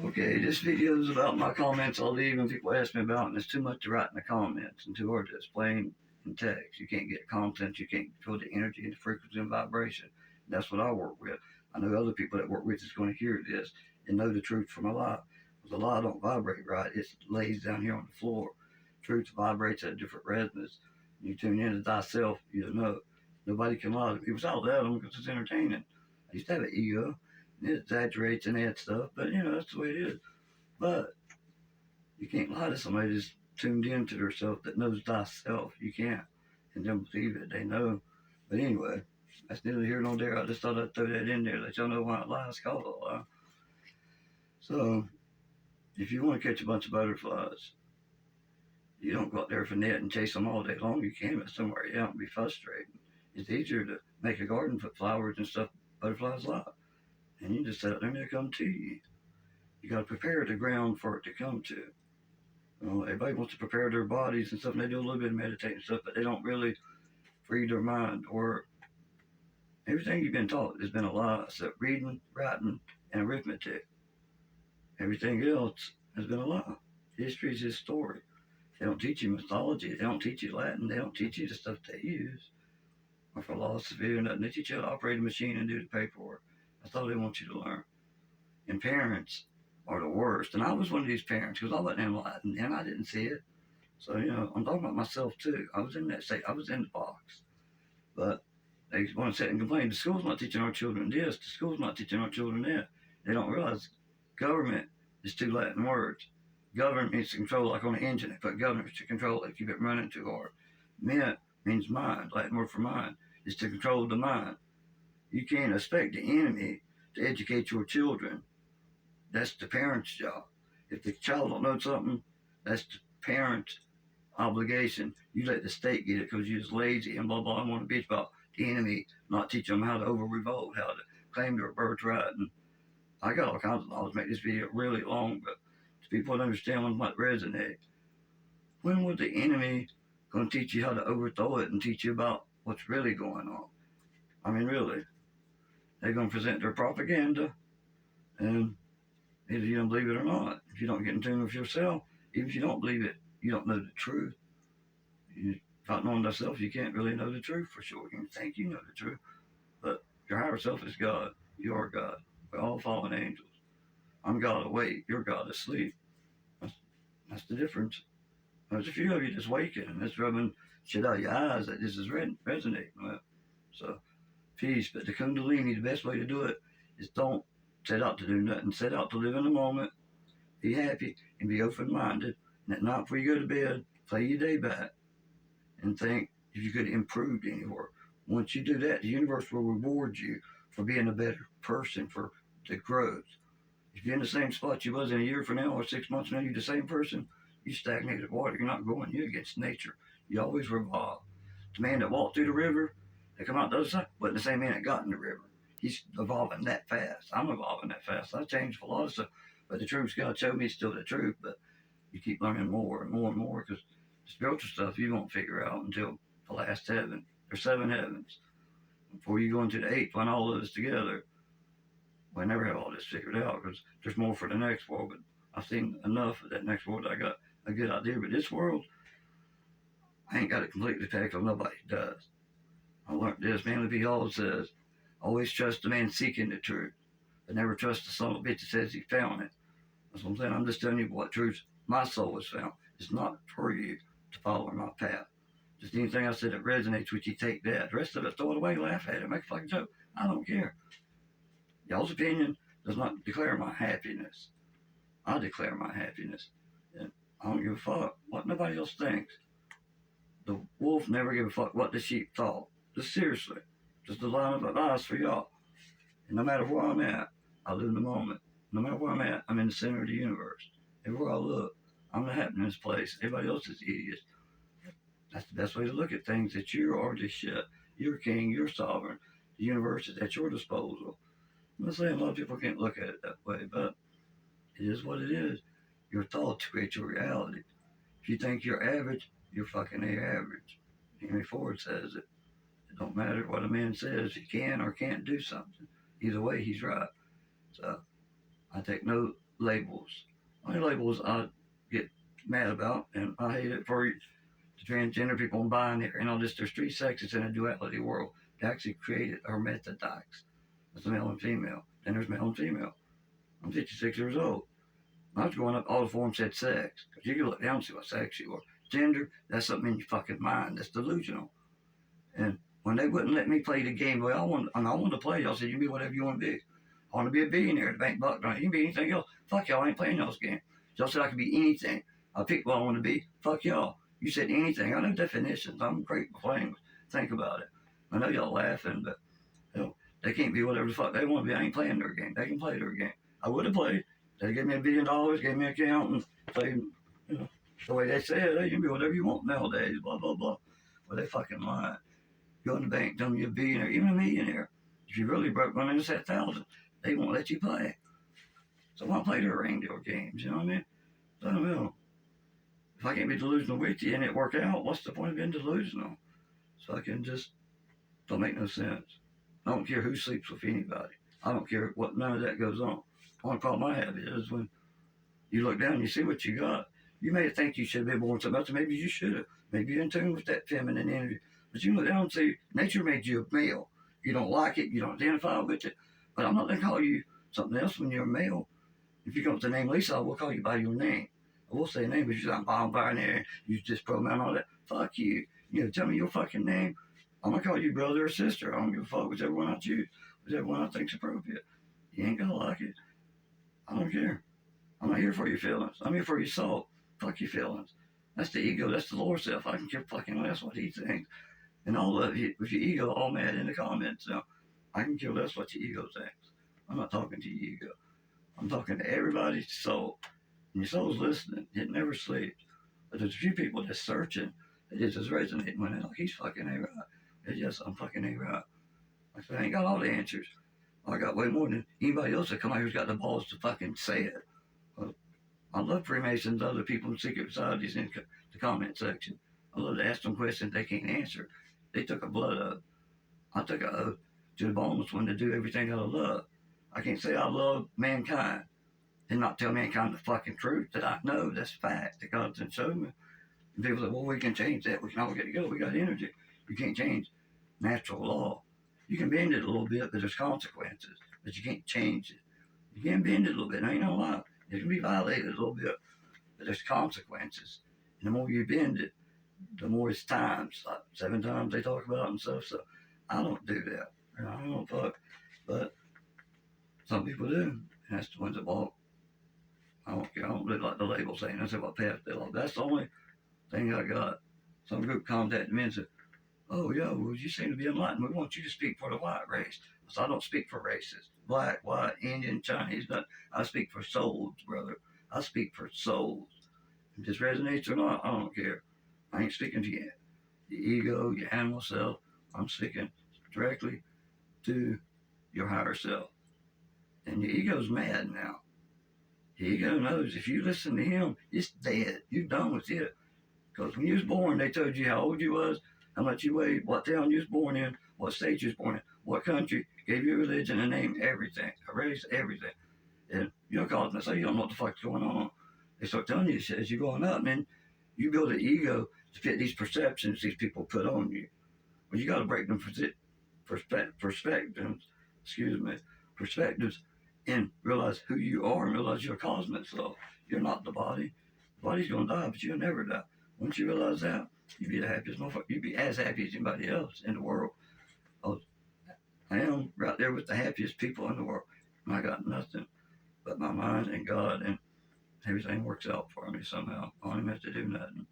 Okay, this video is about my comments I'll leave when people ask me about, and it's too much to write in the comments and too hard to explain in text. You can't get content, you can't feel the energy and the frequency and vibration. That's what I work with. I know other people that work with is going to hear this and know the truth from a lie. Because a lie don't vibrate right, it lays down here on the floor. Truth vibrates at a different resonance. You tune into thyself, you know. Nobody can lie to me without that because it's entertaining. I used to have an ego. It exaggerates and adds stuff, but that's the way it is. But you can't lie to somebody that's tuned into themselves that knows thyself. You can't. And don't believe it. They know. But anyway, that's neither here nor there. I just thought I'd throw that in there, let y'all know why a lie is called a lie. So, if you want to catch a bunch of butterflies, you don't go out there for net and chase them all day long. You can, but somewhere you don't be frustrating. It's easier to make a garden, put flowers and stuff butterflies like. And you just sit out there and they come to you. You got to prepare the ground for it to come to. Everybody wants to prepare their bodies and stuff, and they do a little bit of meditating and stuff, but they don't really free their mind. Or everything you've been taught has been a lie, except reading, writing, and arithmetic. Everything else has been a lie. History is his story. They don't teach you mythology. They don't teach you Latin. They don't teach you the stuff they use, or philosophy or nothing. They teach you how to operate a machine and do the paperwork. That's all they want you to learn. And parents are the worst. And I was one of these parents because I wasn't enlightened and I didn't see it. So, I'm talking about myself too. I was in that state. I was in the box. But they want to sit and complain. The school's not teaching our children this. The school's not teaching our children that. They don't realize government is two Latin words. Govern means to control, like on an engine. They put government to control it, keep it running too hard. Ment means mind. Latin word for mind is to control the mind. You can't expect the enemy to educate your children. That's the parent's job. If the child don't know something, that's the parent's obligation. You let the state get it because you're just lazy and blah, blah, and want to bitch about the enemy, not teach them how to over-revolt, how to claim their birthright. And I got all kinds of knowledge. Make this video really long, but to people that understand what might resonate. When was the enemy going to teach you how to overthrow it and teach you about what's really going on? I mean, really. They're going to present their propaganda, and either you don't believe it or not. If you don't get in tune with yourself, even if you don't believe it, you don't know the truth. Without knowing thyself, you can't really know the truth for sure. You can think you know the truth, but your higher self is God. You are God. We're all fallen angels. I'm God awake. You're God asleep. That's the difference. There's a few of you just waking and just rubbing shit out of your eyes that this is resonating with. So, peace. But the Kundalini, the best way to do it is don't set out to do nothing. Set out to live in the moment, be happy, and be open-minded. And at night before you go to bed, play your day back and think if you could improve anywhere. Once you do that, the universe will reward you for being a better person, for the growth. If you're in the same spot you was in a year from now or 6 months from now, you're the same person, you stagnated water. You're not growing. You're against nature. You always revolve. The man that walked through the river, that come out the other side, wasn't the same man that got in the river. He's evolving that fast. I'm evolving that fast. I changed a lot of stuff, but the truth God showed me is still the truth. But you keep learning more and more and more because the spiritual stuff you won't figure out until the last heaven. There's 7 heavens. Before you go into the 8th, when all of us together, we never have all this figured out because there's more for the next world. But I've seen enough of that next world. I got a good idea. But this world, I ain't got it completely tackled. Nobody does. I learned this. Manly P. Hall says, always trust the man seeking the truth, but never trust the son of a bitch that says he found it. That's what I'm saying. I'm just telling you what truth my soul has found. It's not for you to follow my path. Just anything I said that resonates with you, take that. The rest of it, throw it away, laugh at it, make a fucking joke. I don't care. Y'all's opinion does not declare my happiness. I declare my happiness. And I don't give a fuck what nobody else thinks. The wolf never gave a fuck what the sheep thought. Just seriously. Just a line of advice for y'all. And no matter where I'm at, I live in the moment. No matter where I'm at, I'm in the center of the universe. Everywhere I look, I'm the happiness place. Everybody else is idiots. That's the best way to look at things, that you are the shit. You're king, you're sovereign. The universe is at your disposal. I'm not saying a lot of people can't look at it that way, but it is what it is. Your thoughts create your reality. If you think you're average, you're fucking average. Henry Ford says it. It don't matter what a man says, he can or can't do something. Either way, he's right. So I take no labels. Only labels I get mad about, and I hate it for the transgender people and binary and all this. There's three sexes in a duality world. They actually created hermaphrodites. That's male and female. Then there's male and female. I'm 56 years old. When I was growing up, all the forms said sex. Because you can look down and see what sex you are. Gender, that's something in your fucking mind. That's delusional. And when they wouldn't let me play the game the way I wanted to play, y'all said, you can be whatever you want to be. I want to be a billionaire, the bank buck. You can be anything else. Fuck y'all, I ain't playing y'all's game. Y'all said I could be anything. I picked what I want to be. Fuck y'all. You said anything. I know definitions. I'm great with language. Think about it. I know y'all laughing, but they can't be whatever the fuck they want to be. I ain't playing their game. They can play their game. I would have played. They gave me $1 billion, gave me an account, and played, the way they said, hey, you can be whatever you want nowadays, blah, blah, blah. Well, they fucking lying. Go in the bank, tell them you're a billionaire, even a millionaire. If you really broke, run into that 1,000, they won't let you play. So why play their reindeer games, you know what I mean? I don't know. If I can't be delusional with you and it work out, what's the point of being delusional? So I can just, don't make no sense. I don't care who sleeps with anybody. I don't care what, none of that goes on. The only problem I have is when you look down and you see what you got. You may think you should have been born something else, maybe you should have. Maybe you're in tune with that feminine energy. But you look down and see, nature made you a male. You don't like it, you don't identify with it. But I'm not going to call you something else when you're a male. If you come with the name Lisa, I will call you by your name. I will say a name, but you're not bonfire, you just pronoun all that. Fuck you. Tell me your fucking name. I'm going to call you brother or sister. I don't give a fuck, whichever one I choose, whichever one I think's appropriate. You ain't going to like it. I don't care. I'm not here for your feelings. I'm here for your soul. Fuck your feelings. That's the ego. That's the lower self. I can care fucking less what he thinks. And all of you, with your ego all mad in the comments. So I can care less what your ego thinks. I'm not talking to your ego. I'm talking to everybody's soul. And your soul's listening. It never sleeps. But there's a few people that's searching. It just resonating when they're like, he's fucking A-right. It's just, I'm fucking A-right. I said, I ain't got all the answers. I got way more than anybody else that come out here's got the balls to fucking say it. Well, I love Freemasons, other people in secret societies in the comment section. I love to ask them questions they can't answer. They took a blood oath. I took an oath to the boneless one to do everything out of love. I can't say I love mankind and not tell mankind the fucking truth that I know. That's fact that God's been showing me. And people say, well, we can change that. We can all get together. We got energy. You can't change natural law. You can bend it a little bit, but there's consequences. But you can't change it. You can bend it a little bit. I ain't no lie. It can be violated a little bit, but there's consequences. And the more you bend it, the more it's times. Like 7 times they talk about it and stuff. So I don't do that. I don't fuck. But some people do. And that's the ones that walk. I don't care. I don't look like the label saying that's what path they like. That's the only thing I got. Some group contacted me and said, oh, yeah, well, you seem to be enlightened. We want you to speak for the white race. So I don't speak for races. Black, white, Indian, Chinese, nothing. I speak for souls, brother. I speak for souls. If this resonates or not, I don't care. I ain't speaking to you, your ego, your animal self. I'm speaking directly to your higher self. And your ego's mad now. Your ego knows if you listen to him, it's dead. You're done with it. Because when you was born, they told you how old you was, how much you weighed, what town you was born in, what state you was born in, what country, gave you a religion, a name, everything, a race, everything. And you're causing it, so you don't know what the fuck's going on. They start telling you as you're going up, man, you build an ego to fit these perceptions these people put on you. Well, you got to break them perspectives, and realize who you are and realize you're a cosmic soul. You're not the body. The body's going to die, but you'll never die. Once you realize that, you'd be the happiest motherfucker. You'd be as happy as anybody else in the world. I am right there with the happiest people in the world. And I got nothing but my mind and God, and everything works out for me somehow. I don't even have to do nothing.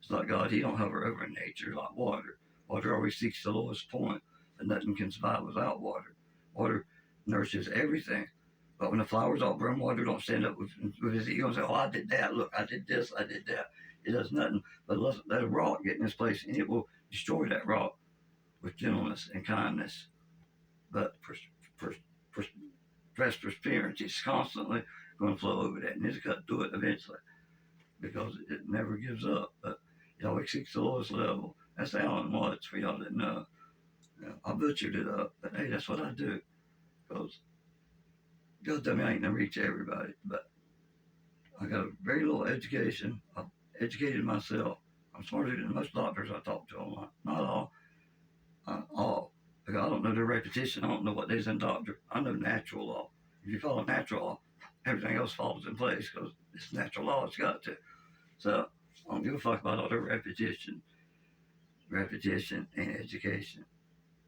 It's like God, he don't hover over nature like water. Water always seeks the lowest point, but nothing can survive without water. Water nourishes everything. But when the flowers all burn, water don't stand up with his ego and say, oh, I did that, look, I did this, I did that. It does nothing but let a rock get in its place, and it will destroy that rock with gentleness and kindness. But perseverance is constantly going to flow over that, and it's got to do it eventually because it never gives up. But it always seeks the lowest level. That's Alan Watts for y'all that know. I butchered it up, but hey, that's what I do because God tell me I ain't gonna reach everybody, but I got a very little education. I've educated myself. I'm smarter than most doctors I talk to online. Not all. All. Because I don't know their repetition. I don't know what they's in doctor. I know natural law. If you follow natural law, everything else falls in place because it's natural law. It's got to. So I don't give a fuck about all their repetition. Repetition and education.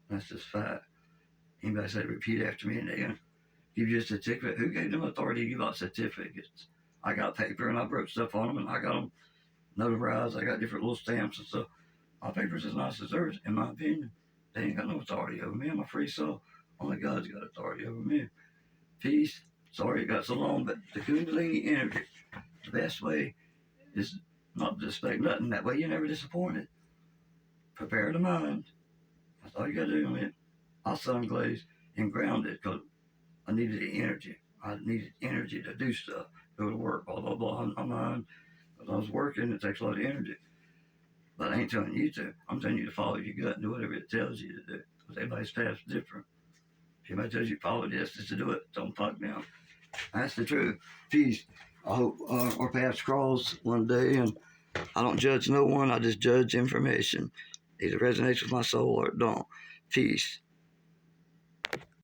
That's just fact. Anybody say repeat after me and they're gonna give you a certificate. Who gave them authority to give out certificates? I got paper and I wrote stuff on them and I got them notarized. I got different little stamps and stuff. My paper's as nice as theirs, in my opinion. They ain't got no authority over me. I'm a free soul. Only God's got authority over me. Peace. Sorry it got so long, but the Kundalini energy, the best way is not to expect nothing. That way you're never disappointed. Prepare the mind. That's all you got to do, man. I sun glazed and grounded because I needed the energy. I needed energy to do stuff, go to work, blah, blah, blah. My mind, because I was working, it takes a lot of energy. But I ain't telling you to. I'm telling you to follow your gut and do whatever it tells you to do. Because everybody's path's different. If anybody tells you to follow this, just to do it, don't fuck down. That's the truth. Peace. I hope our paths cross one day, and I don't judge no one. I just judge information. Either resonates with my soul or it don't. Peace.